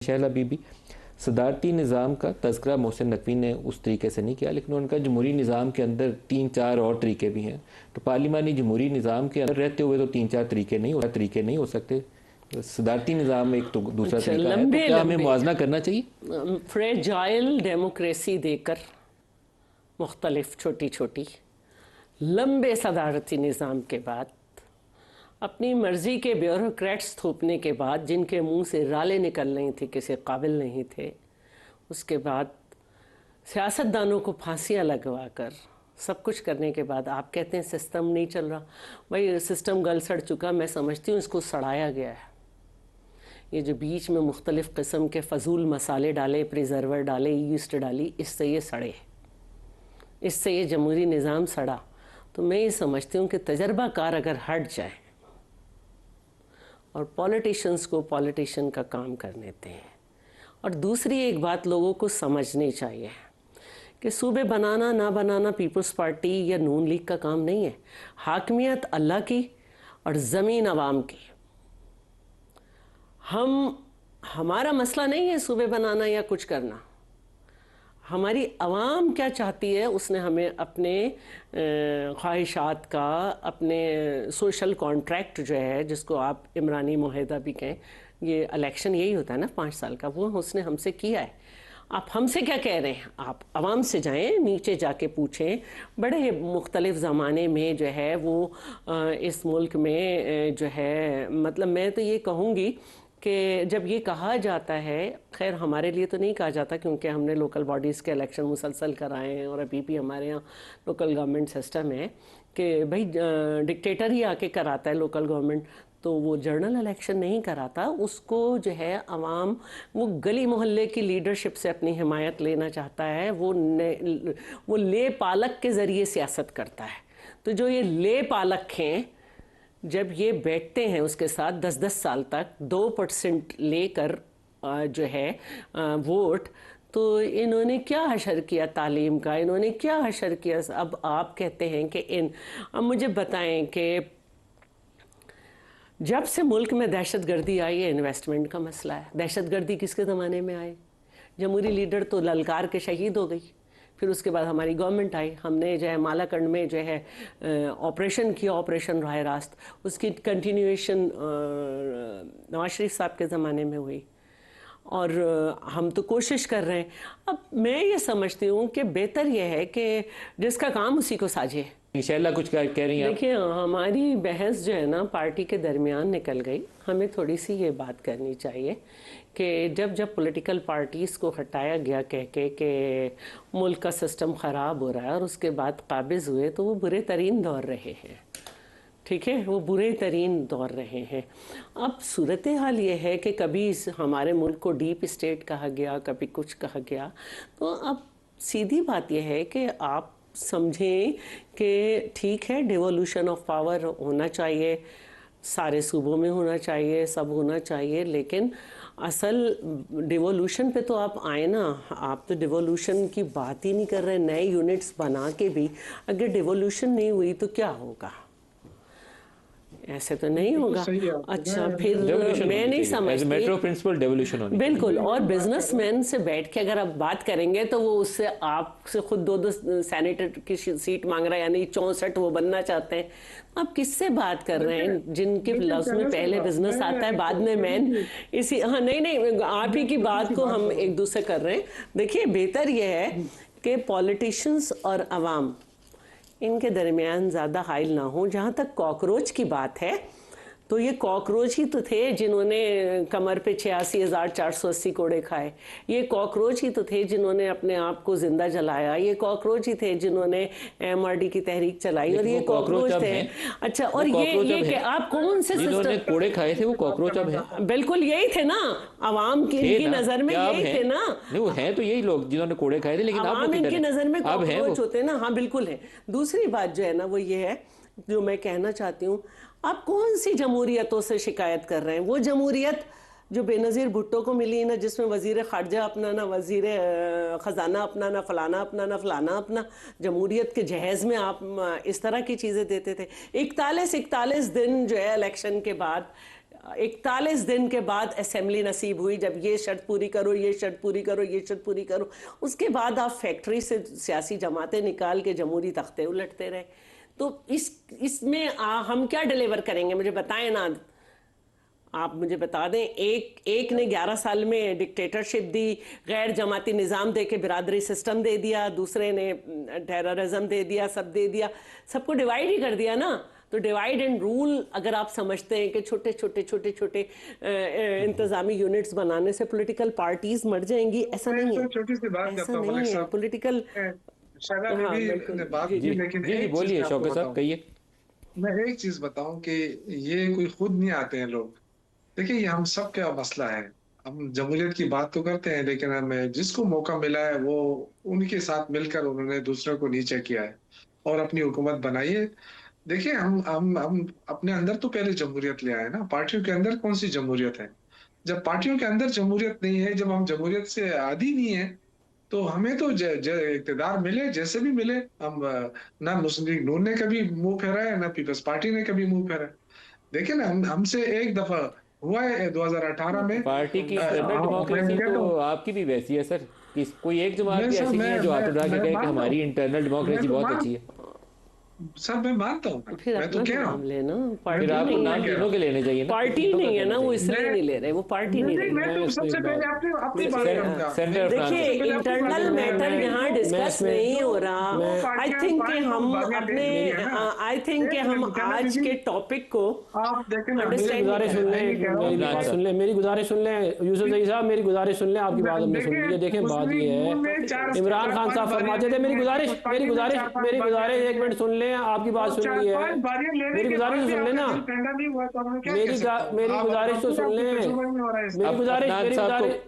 Shehla be be صدارتی نظام کا تذکرہ محسن نقوی نے اس طریقے سے نہیں کیا، لیکن ان کا جمہوری نظام کے اندر 3-4 اور طریقے بھی ہیں. تو پارلیمانی جمہوری نظام کے اندر رہتے ہوئے تو 3-4 طریقے نہیں ہو سکتے. صدارتی نظام ایک تو دوسرا طریقہ ہے، تو کیا ہمیں موازنہ کرنا چاہیے؟ فریجائل ڈیموکریسی دے کر مختلف چھوٹی لمبے صدارتی نظام کے بعد اپنی مرضی کے بیوروکریٹس تھوپنے کے بعد، جن کے منہ سے رالیں نکل رہی تھی، کسی قابل نہیں تھے، اس کے بعد سیاستدانوں کو پھانسیاں لگوا کر سب کچھ کرنے کے بعد آپ کہتے ہیں سسٹم نہیں چل رہا. بھائی سسٹم گل سڑ چکا، میں سمجھتی ہوں اس کو سڑایا گیا ہے. یہ جو بیچ میں مختلف قسم کے فضول مسالے ڈالے، پریزرور ڈالے، ایسٹ ڈالی، اس سے یہ سڑے، اس سے یہ جمہوری نظام سڑا. تو میں یہ سمجھتی ہوں کہ تجربہ کار اگر ہٹ جائیں اور پولیٹیشنز کو پولیٹیشن کا کام کرنے دیں. اور دوسری ایک بات لوگوں کو سمجھنی چاہیے کہ صوبے بنانا نہ بنانا پیپلز پارٹی یا نون لیگ کا کام نہیں ہے. حاکمیت اللہ کی اور زمین عوام کی. ہمارا مسئلہ نہیں ہے صوبے بنانا یا کچھ کرنا. ہماری عوام کیا چاہتی ہے، اس نے ہمیں اپنے خواہشات کا، اپنے سوشل کانٹریکٹ جو ہے، جس کو آپ عمرانی معاہدہ بھی کہیں، یہ الیکشن یہی ہوتا ہے نا 5 سال کا، وہ اس نے ہم سے کیا ہے. آپ ہم سے کیا کہہ رہے ہیں؟ آپ عوام سے جائیں، نیچے جا کے پوچھیں. بڑے مختلف زمانے میں جو ہے وہ اس ملک میں جو ہے، مطلب میں تو یہ کہوں گی کہ جب یہ کہا جاتا ہے، خیر ہمارے لیے تو نہیں کہا جاتا کیونکہ ہم نے لوکل باڈیز کے الیکشن مسلسل کرائے ہیں اور ابھی بھی ہمارے یہاں لوکل گورنمنٹ سسٹم ہے کہ بھئی ڈکٹیٹر ہی آ کے کراتا ہے لوکل گورنمنٹ، تو وہ جنرل الیکشن نہیں کراتا. اس کو جو ہے عوام، وہ گلی محلے کی لیڈرشپ سے اپنی حمایت لینا چاہتا ہے. وہ لے پالک کے ذریعے سیاست کرتا ہے. تو جو یہ لے پالک ہیں، جب یہ بیٹھتے ہیں اس کے ساتھ 10-10 سال تک 2% لے کر جو ہے ووٹ، تو انہوں نے کیا حشر کیا تعلیم کا، انہوں نے کیا حشر کیا. اب آپ کہتے ہیں کہ اب مجھے بتائیں کہ جب سے ملک میں دہشت گردی آئی ہے، انویسٹمنٹ کا مسئلہ ہے. دہشت گردی کس کے زمانے میں آئی؟ جمہوری لیڈر تو للکار کے شہید ہو گئی. پھر اس کے بعد ہماری گورنمنٹ آئی، ہم نے جو ہے مالا کنڈ میں جو ہے آپریشن کیا، آپریشن راہ راست. اس کی کنٹینیویشن نواز شریف صاحب کے زمانے میں ہوئی، اور ہم تو کوشش کر رہے ہیں. اب میں یہ سمجھتی ہوں کہ بہتر یہ ہے کہ جس کا کام اسی کو ساجے. انشاءاللہ کچھ کہہ رہی ہیں آپ؟ دیکھیں، ہماری بحث جو ہے نا پارٹی کے درمیان نکل گئی. ہمیں تھوڑی سی یہ بات کرنی چاہیے کہ جب پولیٹیکل پارٹیز کو ہٹایا گیا کہہ کے کہ ملک کا سسٹم خراب ہو رہا ہے، اور اس کے بعد قابض ہوئے، تو وہ برے ترین دور رہے ہیں. ٹھیک ہے، وہ برے ترین دور رہے ہیں. اب صورتحال یہ ہے کہ کبھی ہمارے ملک کو ڈیپ اسٹیٹ کہا گیا، کبھی کچھ کہا گیا. تو اب سیدھی بات یہ ہے کہ آپ سمجھیں کہ ٹھیک ہے، ڈیولوشن آف پاور ہونا چاہیے، سارے صوبوں میں ہونا چاہیے، سب ہونا چاہیے، لیکن اصل ڈیولوشن پہ تو آپ آئیں نا. آپ تو ڈیولوشن کی بات ہی نہیں کر رہے. نئے یونٹس بنا کے بھی اگر ڈیولوشن نہیں ہوئی تو کیا ہوگا؟ ایسے تو نہیں ہوگا. اچھا، پھر میں نہیں سمجھتی. بالکل. اور بزنس مین سے بیٹھ کے اگر آپ بات کریں گے تو وہ اس سے آپ سے خود 2 سینیٹر کی سیٹ مانگ رہا ہے، یعنی 64 وہ بننا چاہتے ہیں. آپ کس سے بات کر رہے ہیں جن کے لفظ میں پہلے بزنس آتا ہے، بعد میں مین اسی. ہاں نہیں، آپ ہی کی بات کو ہم ایک دوسرے کر رہے ہیں. دیکھیے، بہتر یہ ہے کہ پولیٹیشنز اور عوام ان کے درمیان زیادہ حائل نہ ہوں. جہاں تک کاکروچ کی بات ہے، تو یہ کاکروچ ہی تو تھے جنہوں نے کمر پہ 86,480 کوڑے کھائے. یہ کاکروچ ہی تو تھے جنہوں نے اپنے آپ کو زندہ جلایا. یہ کاکروچ ہی تھے جنہوں نے MRD کی تحریک چلائی، اور یہ کاکروچ تھے. اچھا، اور یہ کہ آپ کون سے جنہوں نے کوڑے کھائے تھے وہ کاکروچ اب ہیں؟ بالکل یہی تھے نا عوام کی نظر میں، یہی تھے نا. نہیں، وہ ہیں تو یہی لوگ جنہوں نے کوڑے کھائے تھے، لیکن عوام ان کی نظر میں کاکروچ ہوتے ہیں نا. ہاں بالکل ہے. دوسری بات جو ہے نا وہ یہ ہے جو میں کہنا چاہتی ہوں، آپ کون سی جمہوریتوں سے شکایت کر رہے ہیں؟ وہ جمہوریت جو بے نظیر بھٹو کو ملی نا، جس میں وزیر خارجہ اپنا نہ، وزیر خزانہ اپنا نہ، فلانا اپنا نہ، فلانا اپنا. جمہوریت کے جہیز میں آپ اس طرح کی چیزیں دیتے تھے. 41 دن جو ہے الیکشن کے بعد 41 دن کے بعد اسمبلی نصیب ہوئی، جب یہ شرط پوری کرو، یہ شرط پوری کرو، یہ شرط پوری کرو. اس کے بعد آپ فیکٹری سے سیاسی جماعتیں نکال کے جمہوری تختے الٹتے رہے. تو اس میں ہم کیا ڈیلیور کریں گے؟ مجھے بتائیں نا. آپ مجھے بتا دیں، ایک نے 11 سال میں ڈکٹیٹرشپ دی، غیر جماعتی نظام دے کے برادری سسٹم دے دیا، دوسرے نے ٹیررزم دے دیا، سب دے دیا، سب کو ڈیوائیڈ ہی کر دیا نا. تو ڈیوائیڈ اینڈ رول اگر آپ سمجھتے ہیں کہ چھوٹے چھوٹے انتظامی یونٹس بنانے سے پولیٹیکل پارٹیز مر جائیں گی، ایسا نہیں ہے. چھوٹی سی بات کرتا ہوں ملک صاحب. پولیٹیکل شاہدہ بی نے بات کی، لیکن جی بولیے شوکت صاحب کہیے. میں ایک چیز بتاؤں کہ یہ کوئی خود نہیں آتے ہیں لوگ. دیکھیں یہ ہم سب کا مسئلہ ہے. ہم جمہوریت کی بات تو کرتے ہیں، لیکن ہمیں جس کو موقع ملا ہے وہ ان کے ساتھ مل کر انہوں نے دوسروں کو نیچے کیا ہے اور اپنی حکومت بنائی ہے. دیکھیں ہم اپنے اندر تو پہلے جمہوریت لے آئے نا. پارٹیوں کے اندر کون سی جمہوریت ہے؟ جب پارٹیوں کے اندر جمہوریت نہیں ہے، جب ہم جمہوریت سے عادی نہیں ہیں، تو ہمیں تو اقتدار ملے جیسے بھی ملے. ہم نہ مسلم لیگ نون نے کبھی منہ پھیرا ہے، نہ پیپلز پارٹی نے کبھی منہ پھیرا ہے. دیکھیں نا ہم سے ایک دفعہ ہوا ہے 2018 میں. پارٹی کی انٹرنل ڈیموکریسی تو آپ کی بھی ویسی ہے سر. کوئی ایک جماعت بھی ایسی نہیں ہے جو ہاتھ اٹھا کے کہے کہ ہماری انٹرنل ڈیموکریسی بہت اچھی ہے. سر میں مانتا ہوں، میں تو کہہ رہا ہوں. لینا پھر آپ کو نام تینوں کے لینے چاہیے نا. پارٹی نہیں ہے نا، وہ اس لیے نہیں لے رہے، وہ پارٹی نہیں میں رہی. تو سب سے پہلے اپنی بات کروں گا. دیکھیے انٹرنل میٹر یہاں ڈسکس نہیں ہو رہا. آئی تھنک کہ ہم اپنے آج کے ٹاپک کو میری گزارش سن لیں یوسف زئی صاحب، میری گزارش سن لیں. آپ کی بات ہم نے سن لی ہے. دیکھیں بات یہ ہے، عمران خان صاحب فرماتے تھے، میری گزارش ایک منٹ سن لیں. آپ کی بات سن لی ہے، میری گزارش تو سن لیں نا. میری گزارش تو سن لیں.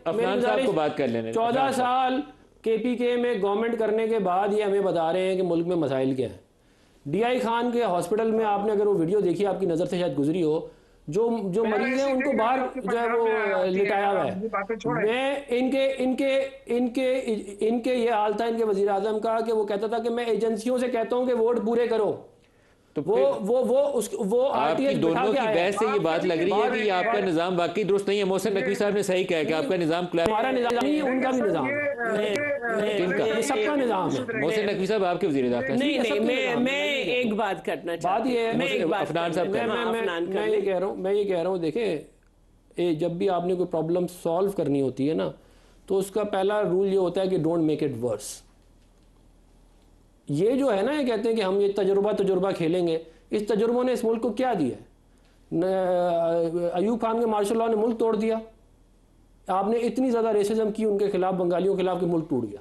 افنان صاحب کو بات کر لینے. 14 سال کے پی کے میں گورنمنٹ کرنے کے بعد یہ ہمیں بتا رہے ہیں کہ ملک میں مسائل کیا ہیں. ڈی آئی خان کے ہاسپٹل میں آپ نے اگر وہ ویڈیو دیکھی، آپ کی نظر سے شاید گزری ہو، جو مریض ہیں ان کو باہر جو ہے وہ لٹایا ہوا ہے. میں ان کے یہ حال تھا ان کے وزیر اعظم کا کہ وہ کہتا تھا کہ میں ایجنسیوں سے کہتا ہوں کہ ووٹ پورے کرو. تو وہ آپ کی دونوں کی بحث سے یہ بات لگ رہی ہے کہ یہ آپ کا نظام واقعی درست نہیں ہے. محسن نقوی صاحب نے صحیح کہا کہ آپ کا نظام ہمارا نظام نہیں، ان کا بھی نظام ہے، یہ سب کا نظام ہے. محسن نقوی صاحب آپ کے وزیر داخلہ. نہیں، میں ایک بات کرنا چاہتی ہوں. میں یہ کہہ رہا ہوں دیکھیں، جب بھی آپ نے کوئی پرابلم سالو کرنی ہوتی ہے نا، تو اس کا پہلا رول یہ ہوتا ہے کہ ڈونٹ میک اٹ ورس. یہ جو ہے نا، یہ کہتے ہیں کہ ہم یہ تجربہ کھیلیں گے. اس تجربوں نے اس ملک کو کیا دیا ہے؟ ایوب خان کے مارشل لاء نے ملک توڑ دیا. آپ نے اتنی زیادہ ریسزم کی ان کے خلاف، بنگالیوں کے خلاف، کہ ملک ٹوٹ گیا.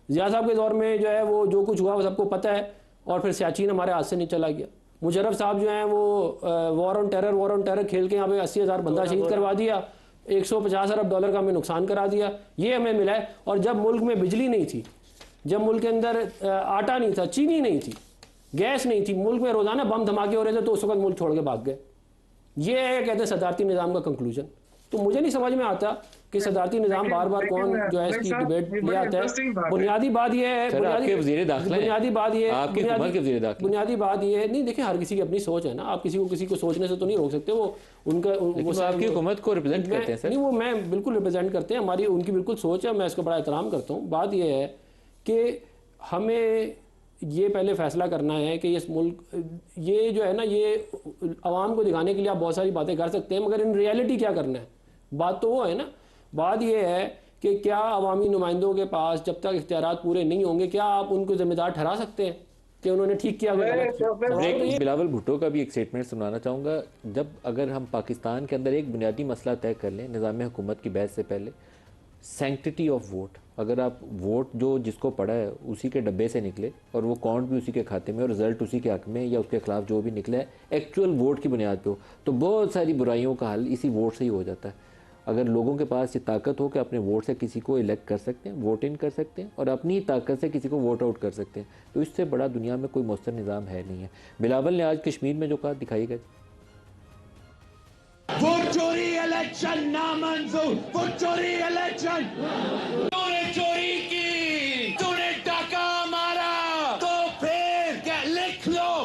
ضیاء صاحب کے دور میں جو ہے وہ جو کچھ ہوا وہ سب کو پتہ ہے، اور پھر سیاچین ہمارے ہاتھ سے نہیں چلا گیا. مشرف صاحب جو ہیں وہ وار آن ٹیرر کھیل کے یہاں پہ 80,000 بندہ شہید کروا دیا، $150 ارب کا ہمیں نقصان کرا دیا. یہ ہمیں ملا ہے. اور جب ملک میں بجلی نہیں تھی، جب ملک کے اندر آٹا نہیں تھا، چینی نہیں تھی، گیس نہیں تھی، ملک میں روزانہ بم دھماکے ہو رہے تھے، تو اس وقت ملک چھوڑ کے بھاگ گئے. یہ ہے کہتے ہیں صدارتی نظام کا کنکلوژن. تو مجھے نہیں سمجھ میں آتا کہ صدارتی نظام بار بار کون جو ہے اس کی ڈیبیٹ لے آتا ہے. بنیادی بات یہ ہے، بنیادی بات یہ ہے، نہیں دیکھیں ہر کسی کی اپنی سوچ ہے نا. آپ کسی کو سوچنے سے تو نہیں روک سکتے. وہ ان کا آپ کی حکومت کو ریپرزینٹ کرتے ہیں سر. نہیں، وہ میں بالکل ریپرزینٹ کرتے ہیں، ہماری ان کی بالکل سوچ ہے، میں اس کو بڑا احترام کرتا ہوں. بات یہ ہے کہ ہمیں یہ پہلے فیصلہ کرنا ہے کہ اس ملک، یہ جو ہے نا، یہ عوام کو دکھانے کے لیے آپ بہت ساری باتیں کر سکتے ہیں، مگر ان ریئلٹی کیا کرنا ہے. بات تو وہ ہے نا. بات یہ ہے کہ کیا عوامی نمائندوں کے پاس جب تک اختیارات پورے نہیں ہوں گے، کیا آپ ان کو ذمہ دار ٹھہرا سکتے ہیں کہ انہوں نے ٹھیک کیا؟ بلاول بھٹو کا بھی ایک سٹیٹمنٹ سنانا چاہوں گا. جب اگر ہم پاکستان کے اندر ایک بنیادی مسئلہ طے کر لیں نظام حکومت کی بحث سے پہلے، سینکٹیٹی آف ووٹ. اگر آپ ووٹ جو جس کو پڑا ہے اسی کے ڈبے سے نکلے، اور وہ کاؤنٹ بھی اسی کے کھاتے میں، اور رزلٹ اسی کے حق میں یا اس کے خلاف جو بھی نکلا ہے ایکچوئل ووٹ کی بنیاد پہ ہو، تو بہت ساری برائیوں کا حل اسی ووٹ سے ہی ہو جاتا ہے. اگر لوگوں کے پاس یہ طاقت ہو کہ اپنے ووٹ سے کسی کو الیکٹ کر سکتے ہیں، ووٹ ان کر سکتے ہیں، اور اپنی طاقت سے کسی کو ووٹ آؤٹ کر سکتے ہیں، تو اس سے بڑا دنیا میں کوئی مؤثر نظام ہے نہیں ہے. بلاول نے آج کشمیر میں جو کہا دکھائی گا. ووٹ چوری الیکشن نامنظور، ووٹ چوری الیکشن. تو نے چوری کی، تو نے ڈاکہ مارا، تو پھر لکھ لو،